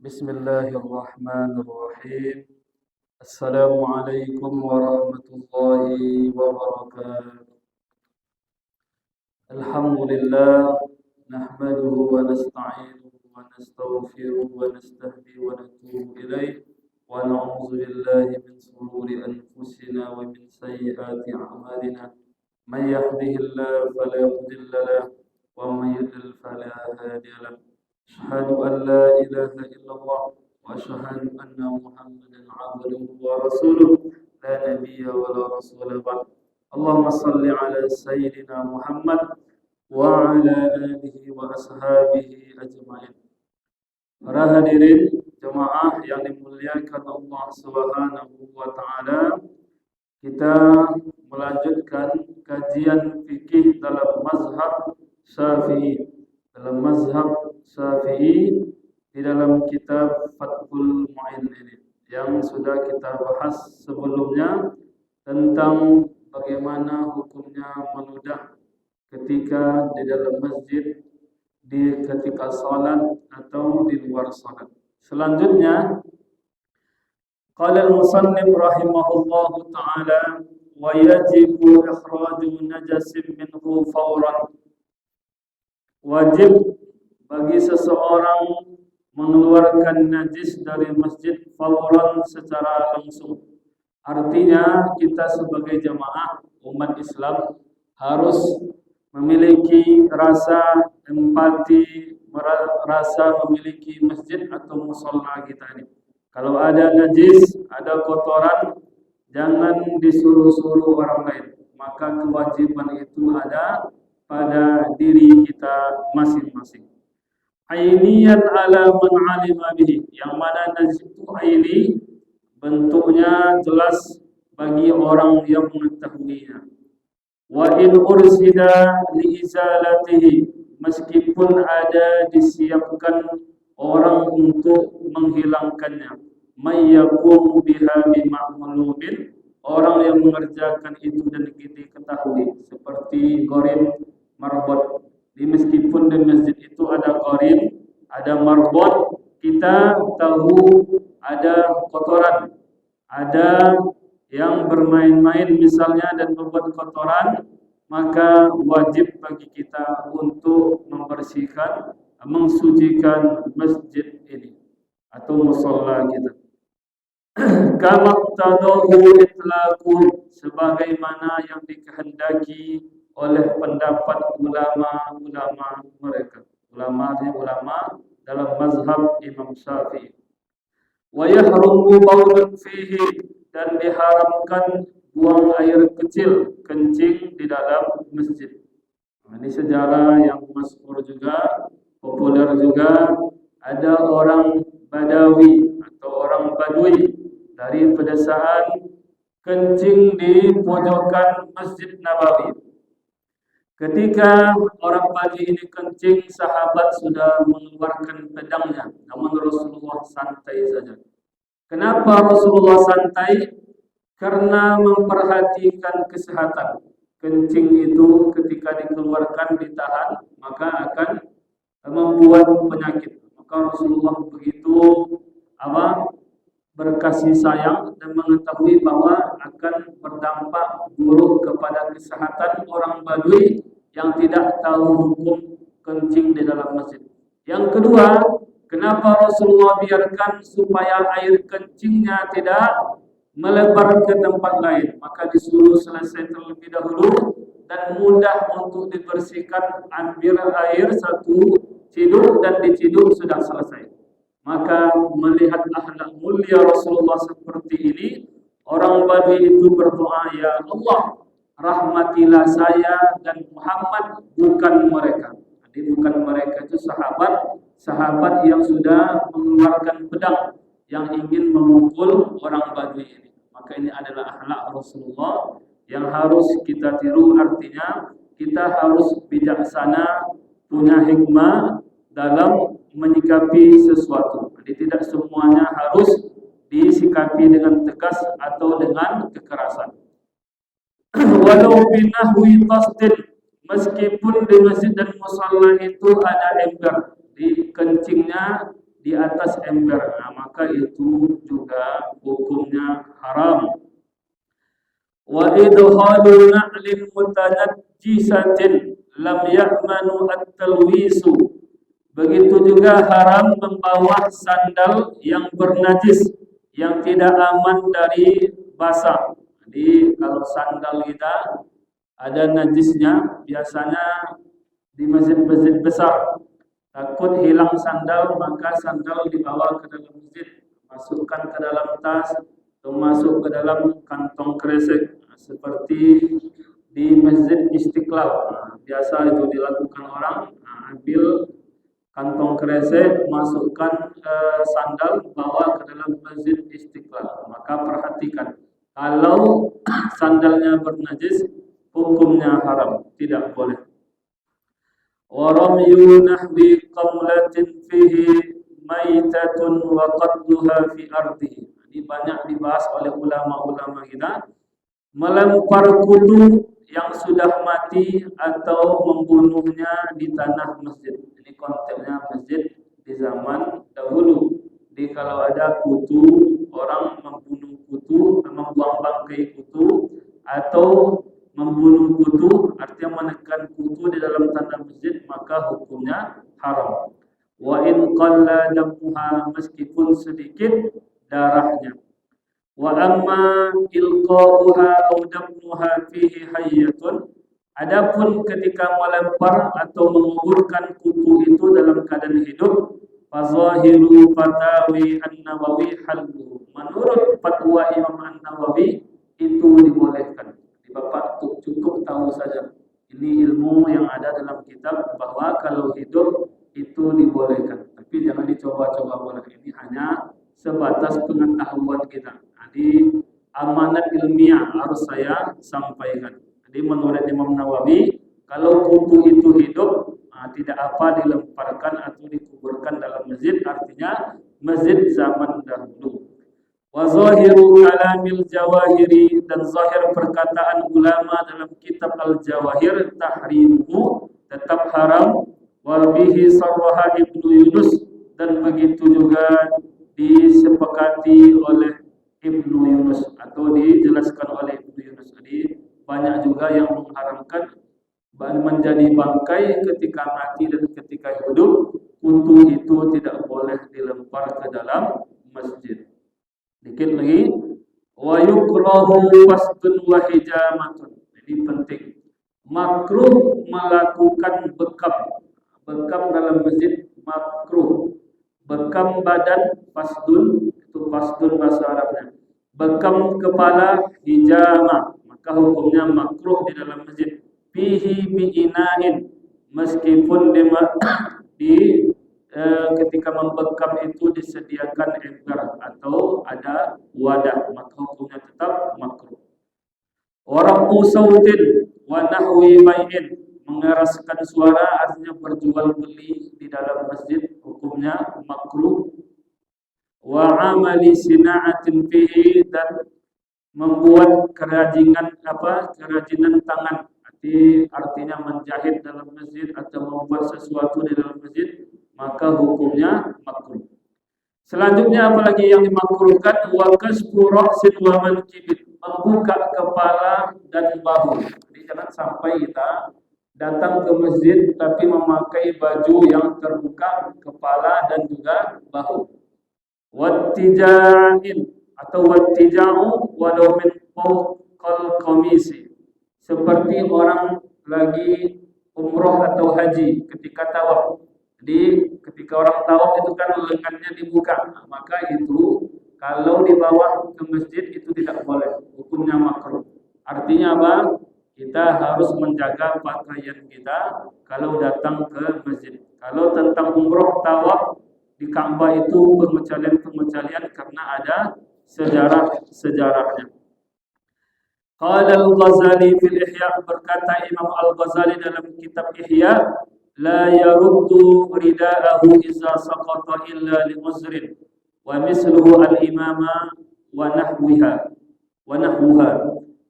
بسم الله الرحمن الرحيم. السلام عليكم ورحمة الله وبركاته. الحمد لله نحمده ونستعينه ونستغفره ونستهديه ونتوب إليه ونعوذ بالله من شرور أنفسنا ومن سيئات أعمالنا. من يهده الله فلا مضل له ومن يضلل فلا هادي له. أشهد أن لا إله إلا الله وأشهد أن محمدا عبده ورسوله لا نبي ولا رسول بعد. اللهم صل على سيدنا محمد وعلى آله وأصحابه أجمعين. Para hadirin jemaah yang dimuliakan Allah Subhanahu wa taala, kita melanjutkan kajian fikih dalam mazhab Syafi'i. Dalam mazhab Syafi'i di dalam kitab Fathul Mu'in ini yang sudah kita bahas sebelumnya tentang bagaimana hukumnya meludah ketika di dalam masjid, di ketika salat atau di luar salat. Selanjutnya qala al-musannif rahimahullahu ta'ala wa yajibu ikhraju najasin minhu fawran. Wajib bagi seseorang mengeluarkan najis dari masjid fawran secara langsung. Artinya kita sebagai jamaah umat Islam harus memiliki rasa empati, rasa memiliki masjid atau musholla kita ini. Kalau ada najis, ada kotoran, jangan disuruh-suruh orang lain. Maka kewajiban itu ada pada diri kita masing-masing. Ainiyan ala man alima bihi, yang mana najis itu aini, bentuknya jelas bagi orang yang mengetahuinya. Wa in ursida li izalatihi, meskipun ada disiapkan orang untuk menghilangkannya. May yaqumu biha bima'mulubin, orang yang mengerjakan itu dan diketahui, seperti gharim, marbot. Meskipun di masjid itu ada gharim, ada marbot, kita tahu ada kotoran, ada yang bermain-main misalnya dan membuat kotoran, maka wajib bagi kita untuk membersihkan, mensucikan masjid ini atau musholla kita. Kama tadahu itlaqu, sebagaimana yang dikehendaki oleh pendapat ulama-ulama mereka. Ulama dalam mazhab Imam Syafi'i. Wa yahrumu baulun fihi, dan diharamkan buang air kecil, kencing di dalam masjid. Ini sejarah yang masyhur juga, populer juga. Ada orang Badawi atau orang Badui dari pedesaan kencing di pojokan Masjid Nabawi. Ketika orang Badui ini kencing, sahabat sudah mengeluarkan pedangnya, namun Rasulullah santai saja. Kenapa Rasulullah santai? Karena memperhatikan kesehatan. Kencing itu ketika dikeluarkan, ditahan, maka akan membuat penyakit. Maka Rasulullah begitu berkasih sayang dan mengetahui bahwa akan berdampak buruk kepada kesehatan orang Badui yang tidak tahu hukum kencing di dalam masjid. Yang kedua, kenapa Rasulullah biarkan supaya air kencingnya tidak melebar ke tempat lain? Maka disuruh selesai terlebih dahulu dan mudah untuk dibersihkan. Ambil air satu ciduk dan diciduk sudah selesai. Maka melihat akhlak mulia Rasulullah seperti ini, orang Badui itu berdoa, ya Allah, rahmatilah saya dan Muhammad, bukan mereka. Jadi bukan mereka itu sahabat yang sudah mengeluarkan pedang yang ingin memukul orang Badui ini. Maka ini adalah akhlak Rasulullah yang harus kita tiru. Artinya kita harus bijaksana, punya hikmah dalam menyikapi sesuatu. Jadi tidak semuanya harus disikapi dengan tegas atau dengan kekerasan. Walau binahwi tasdid, meskipun di masjid dan musalla itu ada ember, di kencingnya di atas ember, maka itu juga hukumnya haram. Wa idkhalu na'lin mutanajjisatin lam ya'manu at-talwisu. Begitu juga haram membawa sandal yang bernajis yang tidak aman dari basah. Jadi kalau sandal kita ada najisnya, biasanya di masjid-masjid besar, takut hilang sandal, maka sandal dibawa ke dalam masjid, masukkan ke dalam tas atau masuk ke dalam kantong kresek, seperti di Masjid Istiqlal. Biasa itu dilakukan orang, ambil kantong kresek, masukkan sandal, bawa ke dalam Masjid Istiqlal. Maka perhatikan, kalau sandalnya bernajis, hukumnya haram, tidak boleh. Waramyu nahwi qamlatin fihi maitatun wa qadduha fi ardihi. Ini banyak dibahas oleh ulama-ulama kita. Melempar kutu yang sudah mati atau membunuhnya di tanah masjid. Ini konteksnya masjid di zaman dahulu. Jadi kalau ada kutu, orang membunuh kutu, membuang bangkai kutu, atau membunuh kutu, artinya menekan kutu di dalam tanah masjid, maka hukumnya haram. Wa in qalla damuha, meskipun sedikit darahnya. Wa amma ilqa'uha aw damnuha fihi hayyatun, adapun ketika melempar atau menguburkan kutu itu dalam keadaan hidup, fa zahiru fatawi an-Nawawi halu. Menurut fatwa Imam An-Nawawi itu dibolehkan. Bapak cukup tahu saja, ini ilmu yang ada dalam kitab bahwa kalau hidup itu dibolehkan, tapi jangan dicoba-coba boleh. Ini hanya sebatas pengetahuan kita. Jadi amanat ilmiah harus saya sampaikan. Jadi menurut Imam Nawawi, kalau kutu itu hidup, tidak apa dilemparkan atau dikuburkan dalam masjid, artinya masjid zaman dahulu. Wa zahiru kalamil jawahiri, dan zahir perkataan ulama dalam kitab al-jawahir, tahrimuhu, tetap haram. Wa bihi sarraha Ibnu Yunus, dan begitu juga disepakati oleh Ibnu Yunus atau dijelaskan oleh Ibnu Yunus. Jadi banyak juga yang mengharamkan menjadi bangkai ketika mati dan ketika hidup, kutu itu tidak boleh dilempar ke dalam masjid. Dikit lagi, wa yukrahu fasdun wa hijamatun. Jadi penting, makruh melakukan bekam dalam masjid, makruh. Bekam badan, fasdun, itu fasdun bahasa Arabnya. Bekam kepala, hijamah, maka hukumnya makruh di dalam masjid. Fihi bi'inain, meskipun ketika membekam itu disediakan ember atau ada wadah, maka hukumnya tetap makruh. Warafu sautin wa nahwi bai'in, mengeraskan suara artinya berjual beli di dalam masjid, hukumnya makruh. Wa amali sina'atin fihi, dan membuat kerajinan tangan, artinya menjahit dalam masjid atau membuat sesuatu di dalam masjid, maka hukumnya makruh. Selanjutnya apalagi yang dimakruhkan, wa kasbu ra'sin wa mankibin, membuka kepala dan bahu. Jadi jangan sampai kita datang ke masjid tapi memakai baju yang terbuka kepala dan juga bahu. Wattija'in atau wattija'u walau min fawqal qamisi, seperti orang lagi umroh atau haji ketika tawaf. Jadi ketika orang tawaf itu kan lengannya dibuka, maka itu kalau dibawa ke masjid itu tidak boleh, hukumnya makruh. Artinya apa? Kita harus menjaga pakaian kita kalau datang ke masjid. Kalau tentang umroh tawaf di Ka'bah itu pengecualian karena ada sejarahnya. Qala al-Ghazali fil Ihya, berkata Imam Al-Ghazali dalam kitab Ihya, la yaruddu rida'ahu iza saqata illa li uzrin wa misluhu al-imama wa nahwuha,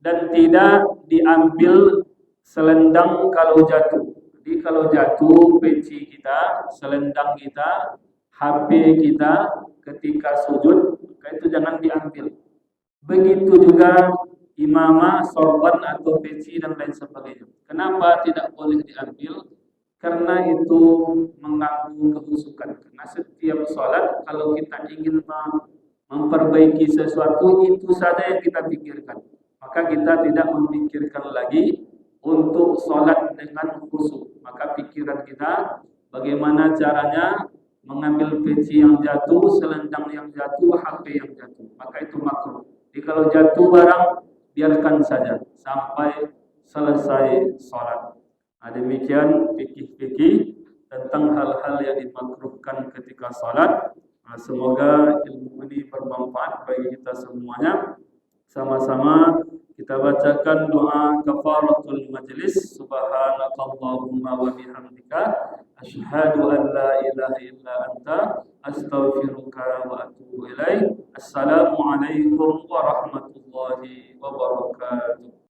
dan tidak diambil selendang kalau jatuh. Jadi kalau jatuh peci kita, selendang kita, HP kita ketika sujud, maka itu jangan diambil. Begitu juga imamah, sorban atau peci dan lain sebagainya. Kenapa tidak boleh diambil? Karena itu mengganggu kehusukan. Karena setiap sholat kalau kita ingin memperbaiki sesuatu, itu saja yang kita pikirkan. Maka kita tidak memikirkan lagi untuk sholat dengan khusyuk. Maka pikiran kita bagaimana caranya mengambil peci yang jatuh, selendang yang jatuh, HP yang jatuh. Maka itu makruh. Jadi kalau jatuh barang, biarkan saja sampai selesai sholat. Demikian fikih-fikih tentang hal-hal yang dimakruhkan ketika sholat. Semoga ilmu ini bermanfaat bagi kita semuanya. Sama-sama kita bacakan doa kafaratul majlis. Subhanakallahumma wa bihamdika asyhadu an la ilaha illa anta astaghfiruka wa atubu ilaik. Assalamualaikum warahmatullahi